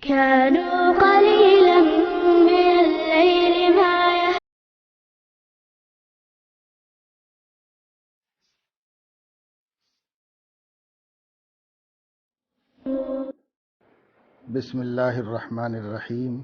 كانوا قليلا من الليل ما يهجعون. بسم اللہ الرحمن الرحیم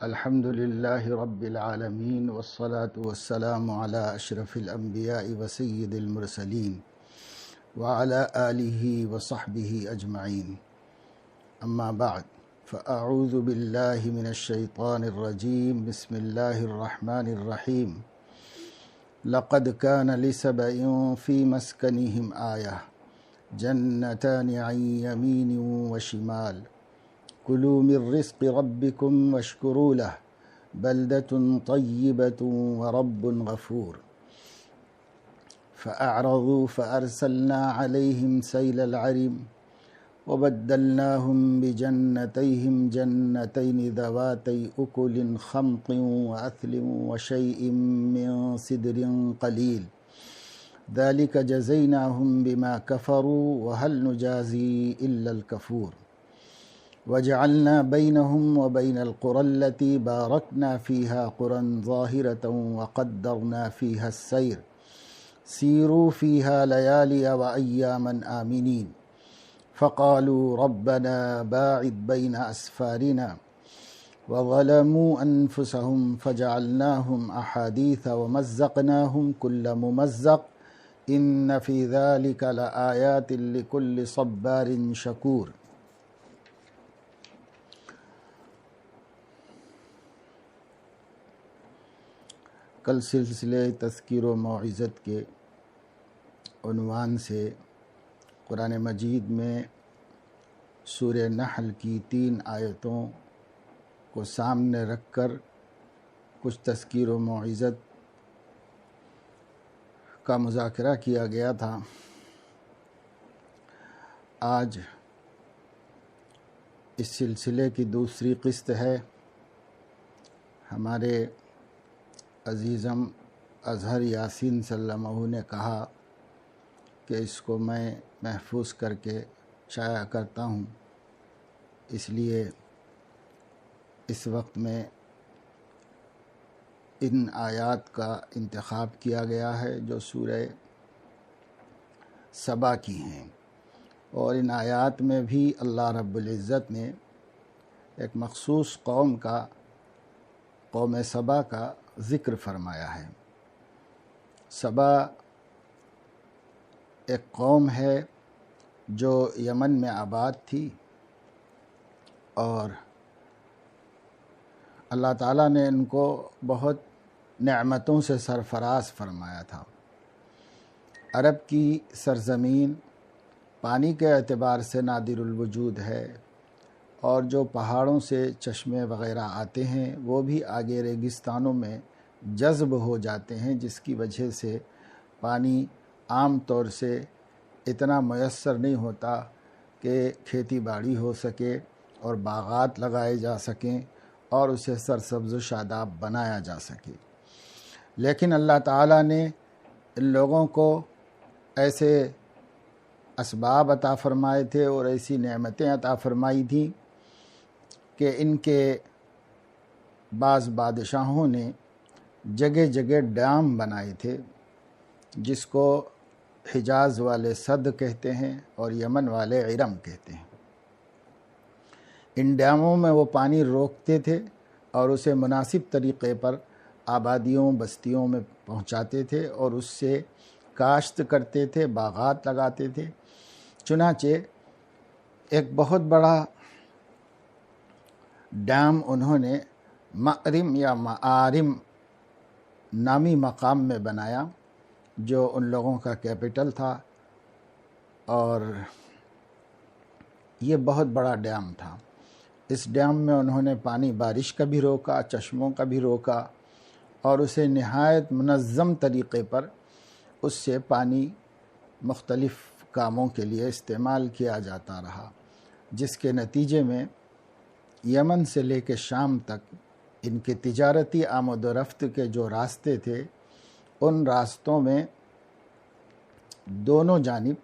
الحمد للہ رب العالمین والصلاة والسلام علی اشرف الانبیاء وسید المرسلین وعلی آلہ وصحبہ اجمعین اما بعد فاعوذ باللہ من الشیطان الرجیم بسم اللہ الرحمن الرحیم لقد كان لسبإ في مسكنهم آية جنتان عن يمين وشمال كلوا من رزق ربكم واشكروا له بلدة طيبة ورب غفور فأعرضوا فأرسلنا عليهم سيل العرم وبدلناهم بجنتيهم جنتين ذواتي أكل خمط وأثل وشيء من سدر قليل ذلك جزيناهم بما كفروا وهل نجازي إلا الكفور وجعلنا بينهم وبين القرى التي باركنا فيها قرى ظاهرة وقدرنا فيها السير سيروا فيها ليالي وأياما آمنين فقالوا ربنا باعد بين أسفارنا وظلموا أنفسهم فجعلناهم أحاديث ومزقناهم كل ممزق إن في ذلك لآيات لكل صبار شكور. کل سلسلے تذکیر و موعظت کے عنوان سے قرآن مجید میں سورہ نحل کی 3 آیتوں کو سامنے رکھ کر کچھ تذکیر و موعظت کا مذاکرہ کیا گیا تھا. آج اس سلسلے کی دوسری قسط ہے. ہمارے عزیزم اظہر یاسین صلی اللہ علیہ نے کہا کہ اس کو میں محفوظ کر کے شائع کرتا ہوں، اس لیے اس وقت میں ان آیات کا انتخاب کیا گیا ہے جو سورہ سبا کی ہیں، اور ان آیات میں بھی اللہ رب العزت نے ایک مخصوص قوم سبا کا ذکر فرمایا ہے. سبا ایک قوم ہے جو یمن میں آباد تھی، اور اللہ تعالیٰ نے ان کو بہت نعمتوں سے سرفراز فرمایا تھا. عرب کی سرزمین پانی کے اعتبار سے نادر الوجود ہے، اور جو پہاڑوں سے چشمے وغیرہ آتے ہیں وہ بھی آگے ریگستانوں میں جذب ہو جاتے ہیں، جس کی وجہ سے پانی عام طور سے اتنا میسر نہیں ہوتا کہ کھیتی باڑی ہو سکے اور باغات لگائے جا سکیں اور اسے سرسبز و شاداب بنایا جا سکے. لیکن اللہ تعالیٰ نے ان لوگوں کو ایسے اسباب عطا فرمائے تھے اور ایسی نعمتیں عطا فرمائی تھیں کہ ان کے بعض بادشاہوں نے جگہ جگہ ڈیم بنائے تھے، جس کو حجاز والے سد کہتے ہیں اور یمن والے ارم کہتے ہیں. ان ڈیموں میں وہ پانی روکتے تھے اور اسے مناسب طریقے پر آبادیوں بستیوں میں پہنچاتے تھے اور اس سے کاشت کرتے تھے، باغات لگاتے تھے. چنانچہ ایک بہت بڑا ڈیم انہوں نے مأرم یا معارم نامی مقام میں بنایا، جو ان لوگوں کا کیپٹل تھا، اور یہ بہت بڑا ڈیم تھا. اس ڈیم میں انہوں نے پانی بارش کا بھی روکا، چشموں کا بھی روکا، اور اسے نہایت منظم طریقے پر اس سے پانی مختلف کاموں کے لیے استعمال کیا جاتا رہا، جس کے نتیجے میں یمن سے لے کے شام تک ان کے تجارتی آمد و رفت کے جو راستے تھے، ان راستوں میں دونوں جانب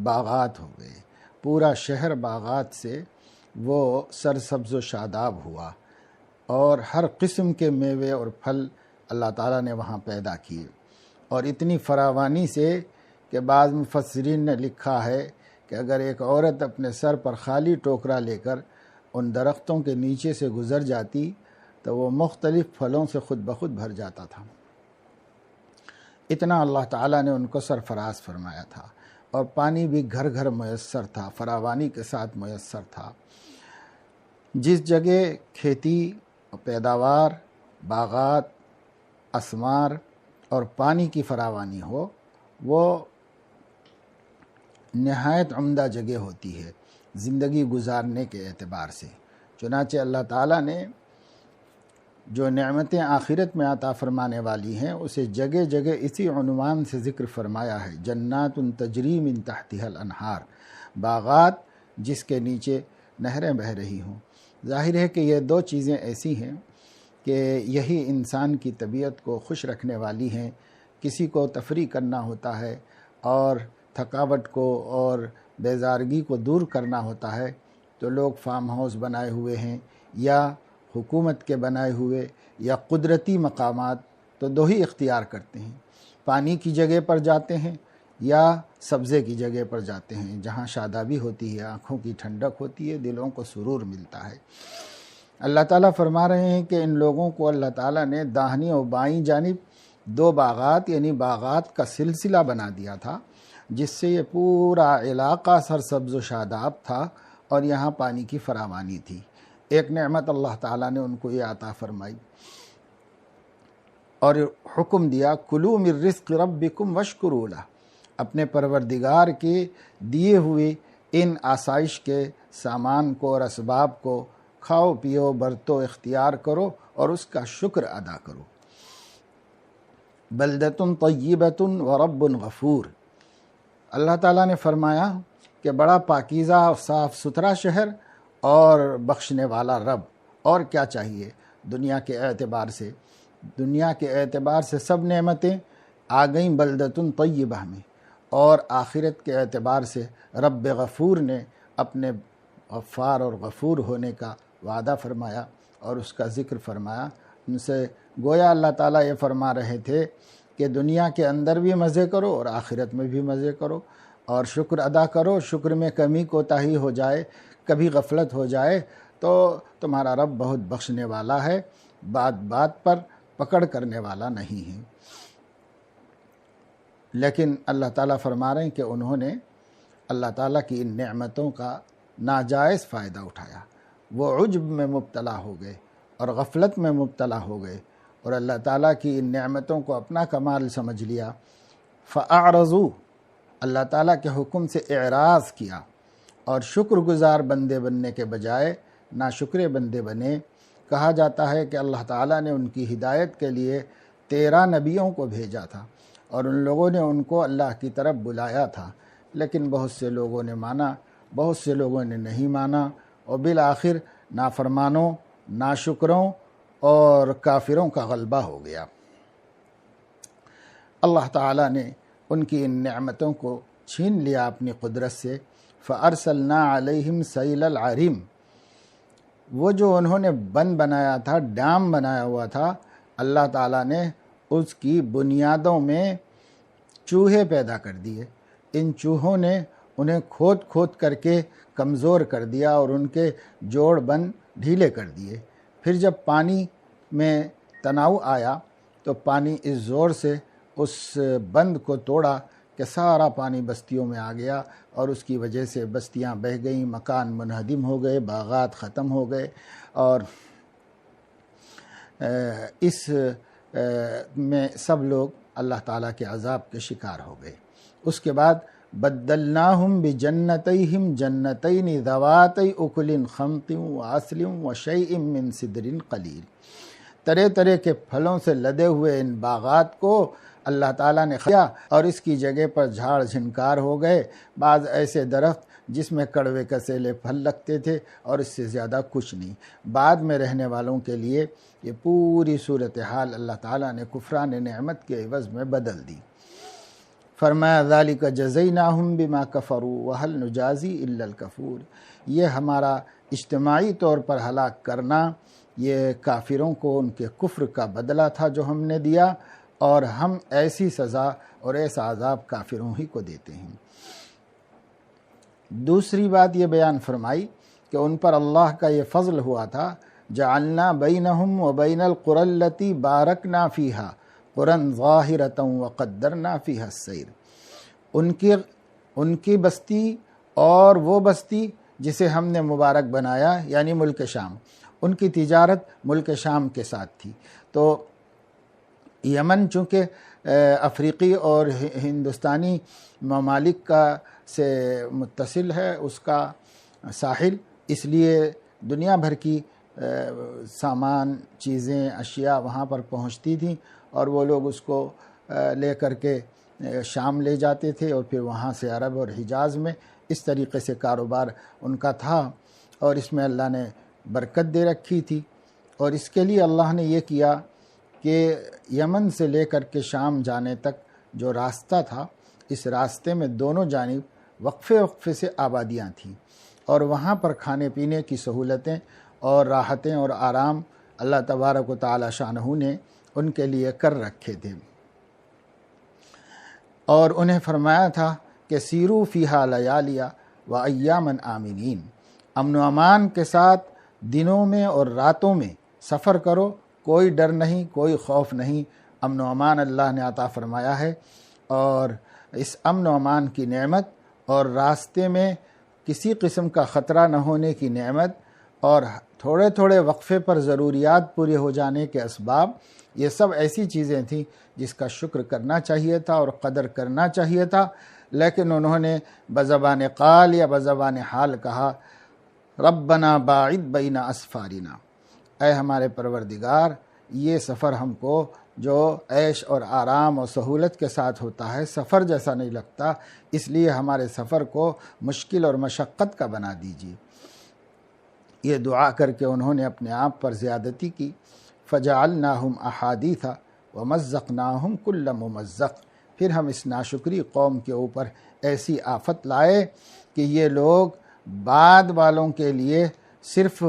باغات ہو گئے. پورا شہر باغات سے وہ سرسبز و شاداب ہوا، اور ہر قسم کے میوے اور پھل اللہ تعالیٰ نے وہاں پیدا کیے، اور اتنی فراوانی سے کہ بعض مفسرین نے لکھا ہے کہ اگر ایک عورت اپنے سر پر خالی ٹوکرا لے کر ان درختوں کے نیچے سے گزر جاتی تو وہ مختلف پھلوں سے خود بخود بھر جاتا تھا۔ اتنا اللہ تعالیٰ نے ان کو سرفراز فرمایا تھا، اور پانی بھی گھر گھر میسر تھا، فراوانی کے ساتھ میسر تھا۔ جس جگہ کھیتی، پیداوار، باغات، اسمار اور پانی کی فراوانی ہو، وہ نہایت عمدہ جگہ ہوتی ہے زندگی گزارنے کے اعتبار سے۔ چنانچہ اللہ تعالیٰ نے جو نعمتیں آخرت میں عطا فرمانے والی ہیں اسے جگہ جگہ اسی عنوان سے ذکر فرمایا ہے، جنات تجری من تحتها الانہار، باغات جس کے نیچے نہریں بہہ رہی ہوں۔ ظاہر ہے کہ یہ دو چیزیں ایسی ہیں کہ یہی انسان کی طبیعت کو خوش رکھنے والی ہیں۔ کسی کو تفریح کرنا ہوتا ہے اور تھکاوٹ کو اور بیزارگی کو دور کرنا ہوتا ہے تو لوگ فارم ہاؤس بنائے ہوئے ہیں، یا حکومت کے بنائے ہوئے، یا قدرتی مقامات، تو دو ہی اختیار کرتے ہیں، پانی کی جگہ پر جاتے ہیں یا سبزے کی جگہ پر جاتے ہیں، جہاں شادابی ہوتی ہے، آنکھوں کی ٹھنڈک ہوتی ہے، دلوں کو سرور ملتا ہے۔ اللہ تعالیٰ فرما رہے ہیں کہ ان لوگوں کو اللہ تعالیٰ نے داہنی اور بائیں جانب دو باغات یعنی باغات کا سلسلہ بنا دیا تھا، جس سے یہ پورا علاقہ سرسبز و شاداب تھا اور یہاں پانی کی فراوانی تھی۔ ایک نعمت اللہ تعالیٰ نے ان کو یہ عطا فرمائی اور حکم دیا، کلوا من رزق ربکم واشکروا لہ، اپنے پروردگار کے دیے ہوئے ان آسائش کے سامان کو اور اسباب کو کھاؤ پیو برتو اختیار کرو اور اس کا شکر ادا کرو۔ بلدۃ طیبۃ ورب غفور، اللہ تعالیٰ نے فرمایا کہ بڑا پاکیزہ اور صاف ستھرا شہر اور بخشنے والا رب، اور کیا چاہیے دنیا کے اعتبار سے؟ دنیا کے اعتبار سے سب نعمتیں آ گئیں بلدۃ طیبہ میں، اور آخرت کے اعتبار سے رب غفور نے اپنے غفار اور غفور ہونے کا وعدہ فرمایا اور اس کا ذکر فرمایا۔ ان سے گویا اللہ تعالیٰ یہ فرما رہے تھے کہ دنیا کے اندر بھی مزے کرو اور آخرت میں بھی مزے کرو، اور شکر ادا کرو۔ شکر میں کمی کوتاہی ہو جائے، کبھی غفلت ہو جائے تو تمہارا رب بہت بخشنے والا ہے، بات بات پر پکڑ کرنے والا نہیں ہے۔ لیکن اللہ تعالیٰ فرما رہے ہیں کہ انہوں نے اللہ تعالیٰ کی ان نعمتوں کا ناجائز فائدہ اٹھایا، وہ عجب میں مبتلا ہو گئے اور غفلت میں مبتلا ہو گئے، اور اللہ تعالیٰ کی ان نعمتوں کو اپنا کمال سمجھ لیا۔ فَأَعْرَضُوا، اللہ تعالیٰ کے حکم سے اعراض کیا اور شکر گزار بندے بننے کے بجائے ناشکرے بندے بنے۔ کہا جاتا ہے کہ اللہ تعالیٰ نے ان کی ہدایت کے لیے 13 نبیوں کو بھیجا تھا، اور ان لوگوں نے ان کو اللہ کی طرف بلایا تھا، لیکن بہت سے لوگوں نے مانا، بہت سے لوگوں نے نہیں مانا، اور بالآخر نافرمانوں، ناشکروں اور کافروں کا غلبہ ہو گیا۔ اللہ تعالیٰ نے ان کی ان نعمتوں کو چھین لیا اپنی قدرت سے۔ فَأَرْسَلْنَا عَلَيْهِمْ سَيْلَ الْعَرِيمِ، وہ جو انہوں نے بند بنایا تھا، ڈام بنایا ہوا تھا، اللہ تعالیٰ نے اس کی بنیادوں میں چوہے پیدا کر دیے۔ ان چوہوں نے انہیں کھود کھود کر کے کمزور کر دیا اور ان کے جوڑ بند ڈھیلے کر دیے۔ پھر جب پانی میں تناؤ آیا تو پانی اس زور سے اس بند کو توڑا کہ سارا پانی بستیوں میں آ گیا، اور اس کی وجہ سے بستیاں بہہ گئیں، مکان منہدم ہو گئے، باغات ختم ہو گئے، اور اس میں سب لوگ اللہ تعالیٰ کے عذاب کے شکار ہو گئے۔ اس کے بعد بدلناہم بجنتیہم جنتین ذواتی اکل خمط وعسل وشیء من سدر قلیل، طرح طرح کے پھلوں سے لدے ہوئے ان باغات کو اللہ تعالیٰ نے کھایا، اور اس کی جگہ پر جھاڑ جھنکار ہو گئے، بعض ایسے درخت جس میں کڑوے کسیلے پھل لگتے تھے اور اس سے زیادہ کچھ نہیں۔ بعد میں رہنے والوں کے لیے یہ پوری صورتحال اللہ تعالیٰ نے کفران نعمت کے عوض میں بدل دی۔ فرمایا ذَلِكَ جَزَيْنَاهُمْ بِمَا كَفَرُوا وَهَلْ نُجَازِي إِلَّا الْكَفُورَ، یہ ہمارا اجتماعی طور پر ہلاک کرنا یہ کافروں کو ان کے کفر کا بدلہ تھا جو ہم نے دیا، اور ہم ایسی سزا اور ایسا عذاب کافروں ہی کو دیتے ہیں۔ دوسری بات یہ بیان فرمائی کہ ان پر اللہ کا یہ فضل ہوا تھا، جعلنا بینہم وبین القری التی بارکنا فیہا قرى ظاہرۃ وقدرنا فیہا السیر، ان کی بستی اور وہ بستی جسے ہم نے مبارک بنایا یعنی ملک شام، ان کی تجارت ملک شام کے ساتھ تھی۔ تو یمن چونکہ افریقی اور ہندوستانی ممالک کا سے متصل ہے، اس کا ساحل، اس لیے دنیا بھر کی سامان، چیزیں، اشیاء وہاں پر پہنچتی تھیں، اور وہ لوگ اس کو لے کر کے شام لے جاتے تھے، اور پھر وہاں سے عرب اور حجاز میں اس طریقے سے کاروبار ان کا تھا، اور اس میں اللہ نے برکت دے رکھی تھی۔ اور اس کے لیے اللہ نے یہ کیا کہ یمن سے لے کر کے شام جانے تک جو راستہ تھا، اس راستے میں دونوں جانب وقفے سے آبادیاں تھیں، اور وہاں پر کھانے پینے کی سہولتیں اور راحتیں اور آرام اللہ تبارک و تعالی شانہ نے ان کے لیے کر رکھے تھے، اور انہیں فرمایا تھا کہ سیرو فیہا لیالیہ و ایامن آمنین، امن و امان کے ساتھ دنوں میں اور راتوں میں سفر کرو، کوئی ڈر نہیں، کوئی خوف نہیں، امن و امان اللہ نے عطا فرمایا ہے۔ اور اس امن و امان کی نعمت اور راستے میں کسی قسم کا خطرہ نہ ہونے کی نعمت اور تھوڑے تھوڑے وقفے پر ضروریات پورے ہو جانے کے اسباب، یہ سب ایسی چیزیں تھیں جس کا شکر کرنا چاہیے تھا اور قدر کرنا چاہیے تھا، لیکن انہوں نے بزبان قال یا بزبان حال کہا، ربنا باعد بین اسفارنا، اے ہمارے پروردگار، یہ سفر ہم کو جو عیش اور آرام اور سہولت کے ساتھ ہوتا ہے سفر جیسا نہیں لگتا، اس لیے ہمارے سفر کو مشکل اور مشقت کا بنا دیجیے۔ یہ دعا کر کے انہوں نے اپنے آپ پر زیادتی کی، فجعلناہم احادیث ومزقناہم کل ممزق، پھر ہم اس ناشکری قوم کے اوپر ایسی آفت لائے کہ یہ لوگ بعد والوں کے لیے صرف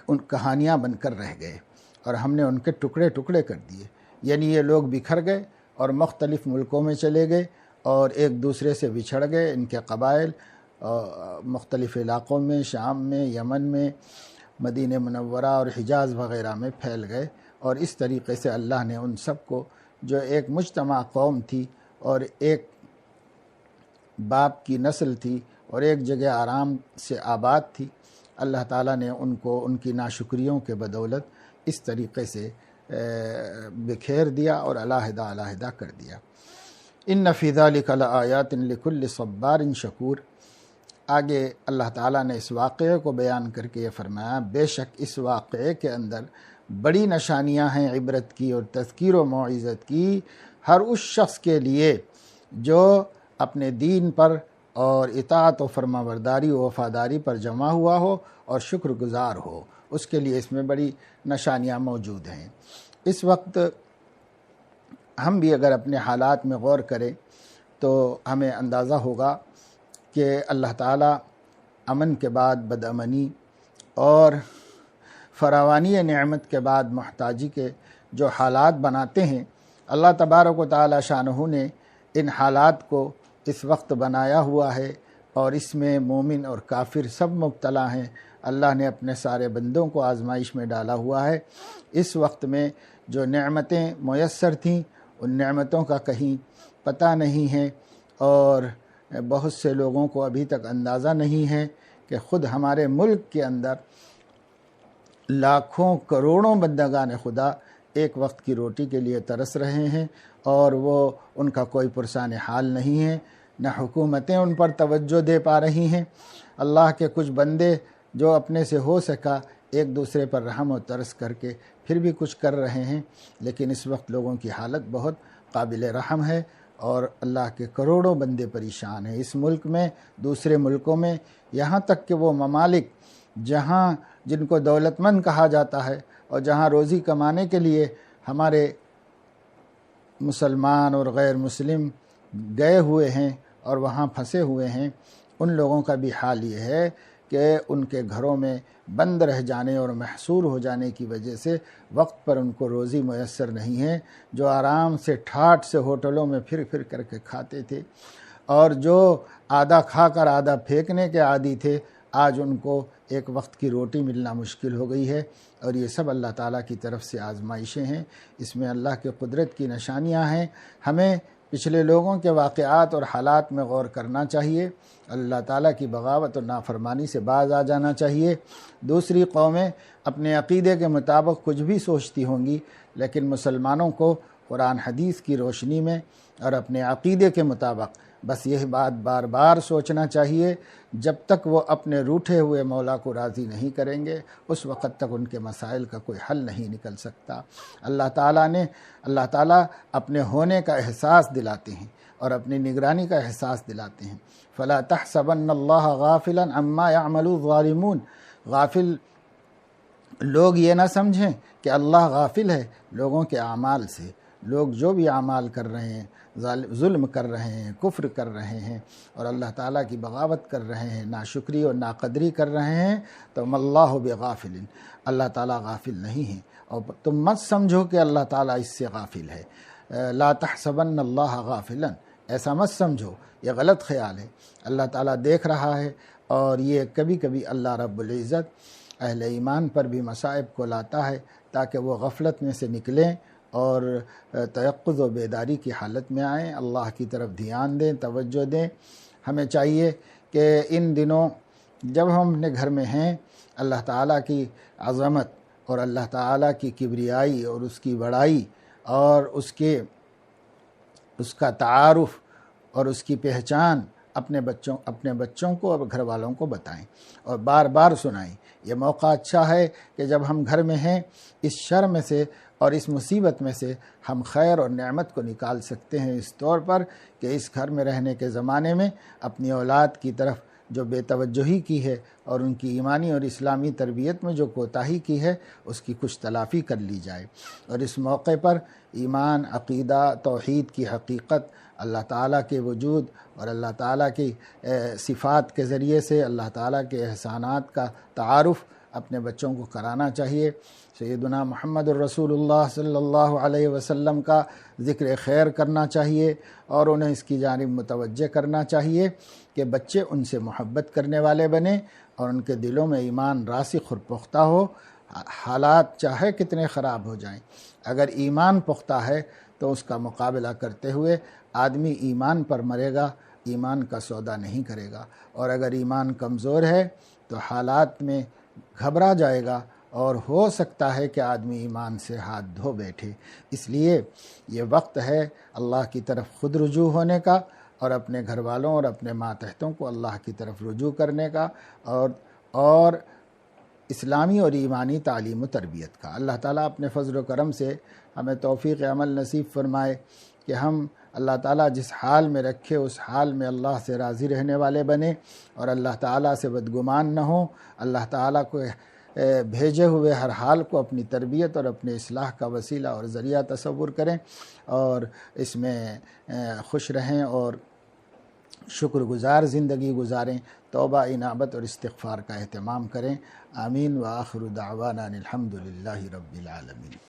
ان کہانیاں بن کر رہ گئے، اور ہم نے ان کے ٹکڑے ٹکڑے کر دیے، یعنی یہ لوگ بکھر گئے اور مختلف ملکوں میں چلے گئے اور ایک دوسرے سے بچھڑ گئے، ان کے قبائل مختلف علاقوں میں، شام میں، یمن میں، مدینہ منورہ اور حجاز وغیرہ میں پھیل گئے، اور اس طریقے سے اللہ نے ان سب کو، جو ایک مجتمع قوم تھی اور ایک باپ کی نسل تھی اور ایک جگہ آرام سے آباد تھی، اللہ تعالیٰ نے ان کو ان کی ناشکریوں کے بدولت اس طریقے سے بکھیر دیا اور علیحدہ علیحدہ کر دیا۔ ان فی ذلک لآیات لکل صبار شکور، آگے اللہ تعالیٰ نے اس واقعے کو بیان کر کے یہ فرمایا، بے شک اس واقعے کے اندر بڑی نشانیاں ہیں عبرت کی اور تذکیر و موعظت کی، ہر اس شخص کے لیے جو اپنے دین پر اور اطاعت و فرمانبرداری و وفاداری پر جمع ہوا ہو اور شکر گزار ہو، اس کے لیے اس میں بڑی نشانیاں موجود ہیں۔ اس وقت ہم بھی اگر اپنے حالات میں غور کریں تو ہمیں اندازہ ہوگا کہ اللہ تعالیٰ امن کے بعد بدامنی اور فراوانی نعمت کے بعد محتاجی کے جو حالات بناتے ہیں، اللہ تبارک و تعالی شانہ نے ان حالات کو اس وقت بنایا ہوا ہے، اور اس میں مومن اور کافر سب مبتلا ہیں۔ اللہ نے اپنے سارے بندوں کو آزمائش میں ڈالا ہوا ہے۔ اس وقت میں جو نعمتیں میسر تھیں، ان نعمتوں کا کہیں پتہ نہیں ہے، اور بہت سے لوگوں کو ابھی تک اندازہ نہیں ہے کہ خود ہمارے ملک کے اندر لاکھوں کروڑوں بندگان خدا ایک وقت کی روٹی کے لیے ترس رہے ہیں، اور وہ ان کا کوئی پرسان حال نہیں ہے، نہ حکومتیں ان پر توجہ دے پا رہی ہیں۔ اللہ کے کچھ بندے جو اپنے سے ہو سکا ایک دوسرے پر رحم و ترس کر کے پھر بھی کچھ کر رہے ہیں، لیکن اس وقت لوگوں کی حالت بہت قابل رحم ہے، اور اللہ کے کروڑوں بندے پریشان ہیں اس ملک میں، دوسرے ملکوں میں، یہاں تک کہ وہ ممالک جہاں جن کو دولت مند کہا جاتا ہے اور جہاں روزی کمانے کے لیے ہمارے مسلمان اور غیر مسلم گئے ہوئے ہیں اور وہاں پھنسے ہوئے ہیں، ان لوگوں کا بھی حال یہ ہے کہ ان کے گھروں میں بند رہ جانے اور محصور ہو جانے کی وجہ سے وقت پر ان کو روزی میسر نہیں ہے، جو آرام سے ٹھاٹھ سے ہوٹلوں میں پھر پھر کر کے کھاتے تھے اور جو آدھا کھا کر آدھا پھینکنے کے عادی تھے، آج ان کو ایک وقت کی روٹی ملنا مشکل ہو گئی ہے۔ اور یہ سب اللہ تعالیٰ کی طرف سے آزمائشیں ہیں، اس میں اللہ کے قدرت کی نشانیاں ہیں۔ ہمیں پچھلے لوگوں کے واقعات اور حالات میں غور کرنا چاہیے، اللہ تعالیٰ کی بغاوت اور نافرمانی سے باز آ جانا چاہیے۔ دوسری قومیں اپنے عقیدے کے مطابق کچھ بھی سوچتی ہوں گی، لیکن مسلمانوں کو قرآن حدیث کی روشنی میں اور اپنے عقیدے کے مطابق بس یہ بات بار بار سوچنا چاہیے، جب تک وہ اپنے روٹھے ہوئے مولا کو راضی نہیں کریں گے اس وقت تک ان کے مسائل کا کوئی حل نہیں نکل سکتا۔ اللہ تعالیٰ اپنے ہونے کا احساس دلاتے ہیں اور اپنی نگرانی کا احساس دلاتے ہیں۔ فلا تحسبن اللہ غافلا عما يعمل الظالمون، غافل لوگ یہ نہ سمجھیں کہ اللہ غافل ہے لوگوں کے اعمال سے۔ لوگ جو بھی اعمال کر رہے ہیں، ظلم کر رہے ہیں، کفر کر رہے ہیں اور اللہ تعالیٰ کی بغاوت کر رہے ہیں، ناشکری اور ناقدری کر رہے ہیں، تو اللہ بغافل، اللہ تعالیٰ غافل نہیں ہے، اور تم مت سمجھو کہ اللہ تعالیٰ اس سے غافل ہے۔ لا تحسبن اللہ غافلا، ایسا مت سمجھو، یہ غلط خیال ہے۔ اللہ تعالیٰ دیکھ رہا ہے، اور یہ کبھی کبھی اللہ رب العزت اہل ایمان پر بھی مصائب کو لاتا ہے تاکہ وہ غفلت میں سے نکلیں اور تیقظ و بیداری کی حالت میں آئیں، اللہ کی طرف دھیان دیں، توجہ دیں۔ ہمیں چاہیے کہ ان دنوں جب ہم اپنے گھر میں ہیں، اللہ تعالیٰ کی عظمت اور اللہ تعالیٰ کی کبریائی اور اس کی بڑائی اور اس کا تعارف اور اس کی پہچان اپنے بچوں کو اور گھر والوں کو بتائیں اور بار بار سنائیں۔ یہ موقع اچھا ہے کہ جب ہم گھر میں ہیں، اس شر میں سے اور اس مصیبت میں سے ہم خیر اور نعمت کو نکال سکتے ہیں، اس طور پر کہ اس گھر میں رہنے کے زمانے میں اپنی اولاد کی طرف جو بے توجہی کی ہے اور ان کی ایمانی اور اسلامی تربیت میں جو کوتاہی کی ہے اس کی کچھ تلافی کر لی جائے۔ اور اس موقع پر ایمان، عقیدہ، توحید کی حقیقت، اللہ تعالیٰ کے وجود اور اللہ تعالیٰ کی صفات کے ذریعے سے اللہ تعالیٰ کے احسانات کا تعارف اپنے بچوں کو کرانا چاہیے۔ سیدنا محمد الرسول اللہ صلی اللہ علیہ وسلم کا ذکر خیر کرنا چاہیے اور انہیں اس کی جانب متوجہ کرنا چاہیے کہ بچے ان سے محبت کرنے والے بنیں اور ان کے دلوں میں ایمان راسخ اور پختہ ہو۔ حالات چاہے کتنے خراب ہو جائیں، اگر ایمان پختہ ہے تو اس کا مقابلہ کرتے ہوئے آدمی ایمان پر مرے گا، ایمان کا سودا نہیں کرے گا، اور اگر ایمان کمزور ہے تو حالات میں گھبرا جائے گا اور ہو سکتا ہے کہ آدمی ایمان سے ہاتھ دھو بیٹھے۔ اس لیے یہ وقت ہے اللہ کی طرف خود رجوع ہونے کا اور اپنے گھر والوں اور اپنے ماتحتوں کو اللہ کی طرف رجوع کرنے کا اور اسلامی اور ایمانی تعلیم و تربیت کا۔ اللہ تعالیٰ اپنے فضل و کرم سے ہمیں توفیق عمل نصیب فرمائے کہ ہم اللہ تعالیٰ جس حال میں رکھے اس حال میں اللہ سے راضی رہنے والے بنیں اور اللہ تعالیٰ سے بدگمان نہ ہوں، اللہ تعالیٰ کو بھیجے ہوئے ہر حال کو اپنی تربیت اور اپنے اصلاح کا وسیلہ اور ذریعہ تصور کریں اور اس میں خوش رہیں اور شکر گزار زندگی گزاریں، توبہ، انابت اور استغفار کا اہتمام کریں۔ آمین۔ وآخر دعوانا الحمد للہ رب العالمین۔